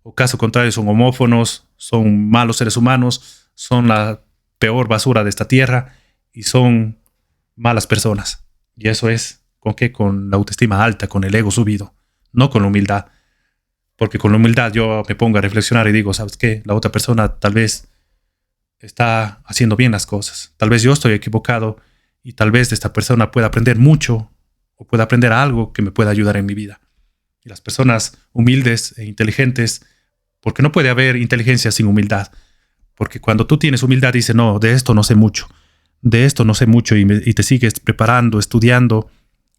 o caso contrario son homófonos, son malos seres humanos, son la peor basura de esta tierra y son malas personas. Y eso es ¿con qué? Con la autoestima alta, con el ego subido, no con la humildad. Porque con la humildad yo me pongo a reflexionar y digo, ¿sabes qué? La otra persona tal vez está haciendo bien las cosas. Tal vez yo estoy equivocado y tal vez de esta persona pueda aprender mucho o pueda aprender algo que me pueda ayudar en mi vida. Y las personas humildes e inteligentes, porque no puede haber inteligencia sin humildad. Porque cuando tú tienes humildad dices, no, de esto no sé mucho. De esto no sé mucho y te sigues preparando, estudiando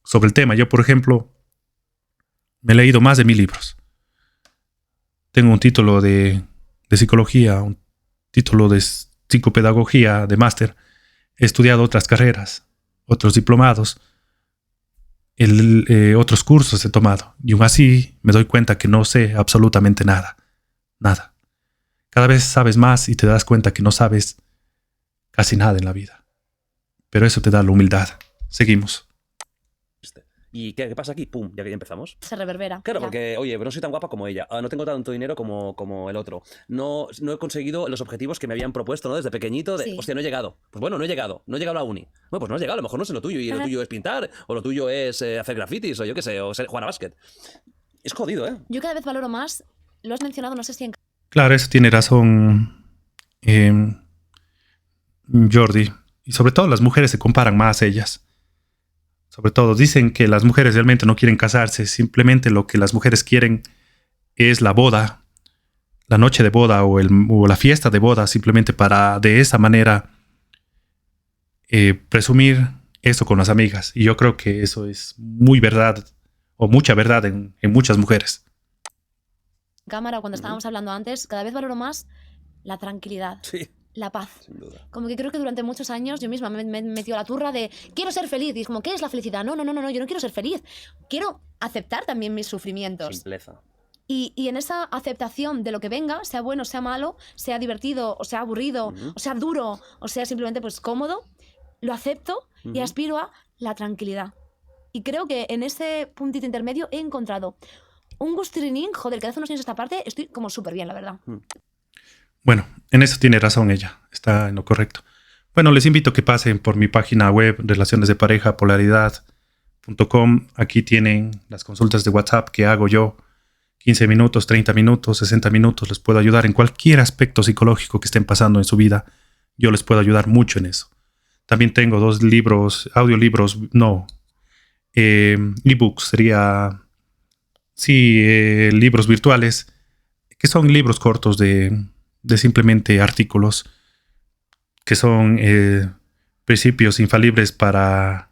sobre el tema. Yo, por ejemplo, me he leído más de 1000 libros. Tengo un título de psicología, un título de psicopedagogía, de máster. He estudiado otras carreras, otros diplomados, otros cursos he tomado. Y aún así me doy cuenta que no sé absolutamente nada. Nada. Cada vez sabes más y te das cuenta que no sabes casi nada en la vida. Pero eso te da la humildad. Seguimos. ¿Y qué pasa aquí? ¡Pum! Ya que ya empezamos. Se reverbera. Claro, ya. porque, oye, pero no soy tan guapa como ella. No tengo tanto dinero como el otro. No he conseguido los objetivos que me habían propuesto, ¿no? Desde pequeñito. Sí. Hostia, no he llegado. Pues bueno, no he llegado. No he llegado a la uni. Bueno, pues no has llegado. A lo mejor no es lo tuyo. Y lo Ajá. tuyo es pintar. O lo tuyo es hacer grafitis. O yo qué sé. O jugar a básquet. Es jodido, ¿eh? Yo cada vez valoro más, lo has mencionado, no sé si en Claro, eso tiene razón Jordi. Y sobre todo las mujeres se comparan más a ellas. Sobre todo dicen que las mujeres realmente no quieren casarse. Simplemente lo que las mujeres quieren es la boda, la noche de boda o la fiesta de boda. Simplemente para de esa manera presumir eso con las amigas. Y yo creo que eso es muy verdad o mucha verdad en muchas mujeres. cámara o cuando estábamos hablando antes, cada vez valoro más la tranquilidad, Sí, la paz. sin duda. Como que creo que durante muchos años yo misma me he metido a la turra de quiero ser feliz. Y es como, ¿qué es la felicidad? No, yo no quiero ser feliz. Quiero aceptar también mis sufrimientos. Simpleza. Y en esa aceptación de lo que venga, sea bueno, sea malo, sea divertido, o sea aburrido, o sea duro, o sea simplemente pues cómodo, lo acepto y aspiro a la tranquilidad. Y creo que en ese puntito intermedio he encontrado un gustirrinín, joder, que hace unos años esta parte estoy como súper bien, la verdad. Bueno, en eso tiene razón ella. Está en lo correcto. Bueno, les invito a que pasen por mi página web, Relaciones de Pareja, Polaridad.com. Aquí tienen las consultas de WhatsApp que hago yo. 15 minutos, 30 minutos, 60 minutos. Les puedo ayudar en cualquier aspecto psicológico que estén pasando en su vida. Yo les puedo ayudar mucho en eso. También tengo 2 libros, audiolibros, no, ebooks, sería, sí, libros virtuales, que son libros cortos de simplemente artículos, que son principios infalibles para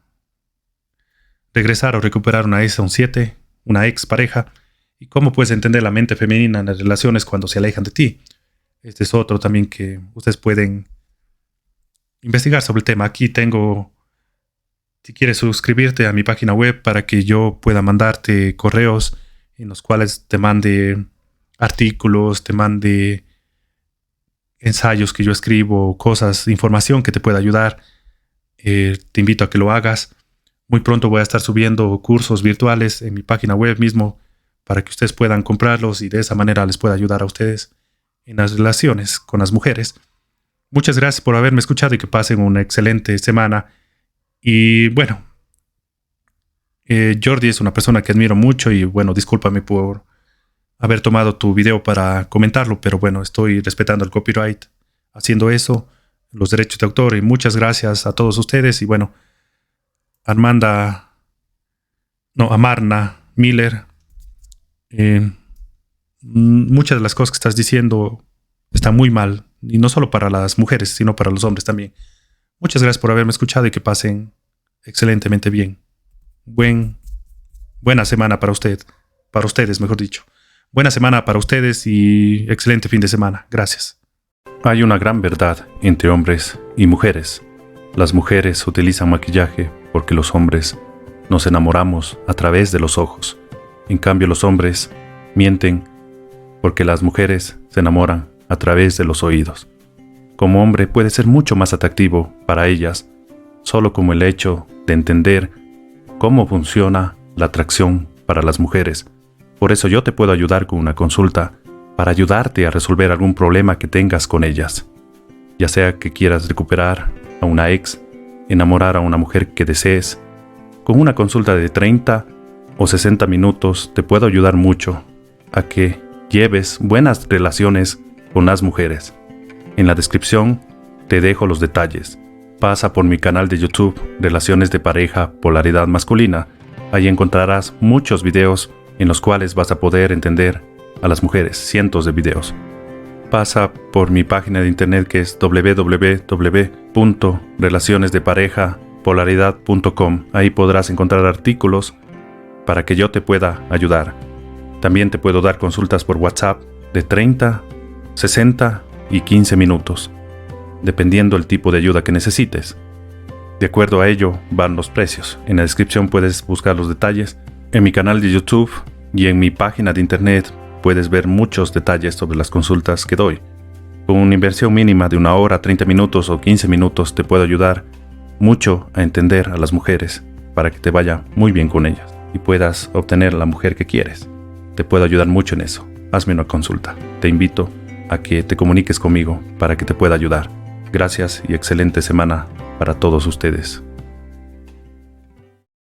regresar o recuperar una ex, un 7, una ex pareja, y cómo puedes entender la mente femenina en las relaciones cuando se alejan de ti. Este es otro también que ustedes pueden investigar sobre el tema. Aquí tengo, si quieres suscribirte a mi página web para que yo pueda mandarte correos en los cuales te mande artículos, te mande ensayos que yo escribo, cosas, información que te pueda ayudar. Te invito a que lo hagas. Muy pronto voy a estar subiendo cursos virtuales en mi página web mismo para que ustedes puedan comprarlos y de esa manera les pueda ayudar a ustedes en las relaciones con las mujeres. Muchas gracias por haberme escuchado y que pasen una excelente semana. Y bueno, Jordi es una persona que admiro mucho y bueno, discúlpame por haber tomado tu video para comentarlo, pero bueno, estoy respetando el copyright haciendo eso, los derechos de autor, y muchas gracias a todos ustedes. Y bueno, Amarna Miller, muchas de las cosas que estás diciendo están muy mal, y no solo para las mujeres, sino para los hombres también. Muchas gracias por haberme escuchado y que pasen excelentemente bien. Buena semana para ustedes, mejor dicho. Buena semana para ustedes y excelente fin de semana. Gracias. Hay una gran verdad entre hombres y mujeres. Las mujeres utilizan maquillaje porque los hombres nos enamoramos a través de los ojos. En cambio, los hombres mienten porque las mujeres se enamoran a través de los oídos. Como hombre puede ser mucho más atractivo para ellas, solo como el hecho de entender cómo funciona la atracción para las mujeres. Por eso yo te puedo ayudar con una consulta para ayudarte a resolver algún problema que tengas con ellas. Ya sea que quieras recuperar a una ex, enamorar a una mujer que desees, con una consulta de 30 o 60 minutos te puedo ayudar mucho a que lleves buenas relaciones con las mujeres. En la descripción te dejo los detalles. Pasa por mi canal de YouTube, Relaciones de Pareja, Polaridad Masculina. Ahí encontrarás muchos videos en los cuales vas a poder entender a las mujeres, cientos de videos. Pasa por mi página de internet que es www.relacionesdeparejapolaridad.com. Ahí podrás encontrar artículos para que yo te pueda ayudar. También te puedo dar consultas por WhatsApp de 30, 60 y 15 minutos, dependiendo del tipo de ayuda que necesites. De acuerdo a ello van los precios. En la descripción puedes buscar los detalles. En mi canal de YouTube y en mi página de internet puedes ver muchos detalles sobre las consultas que doy. Con una inversión mínima de 1 hora, 30 minutos o 15 minutos te puedo ayudar mucho a entender a las mujeres para que te vaya muy bien con ellas y puedas obtener la mujer que quieres. Te puedo ayudar mucho en eso. Hazme una consulta. Te invito a que te comuniques conmigo para que te pueda ayudar. Gracias y excelente semana para todos ustedes.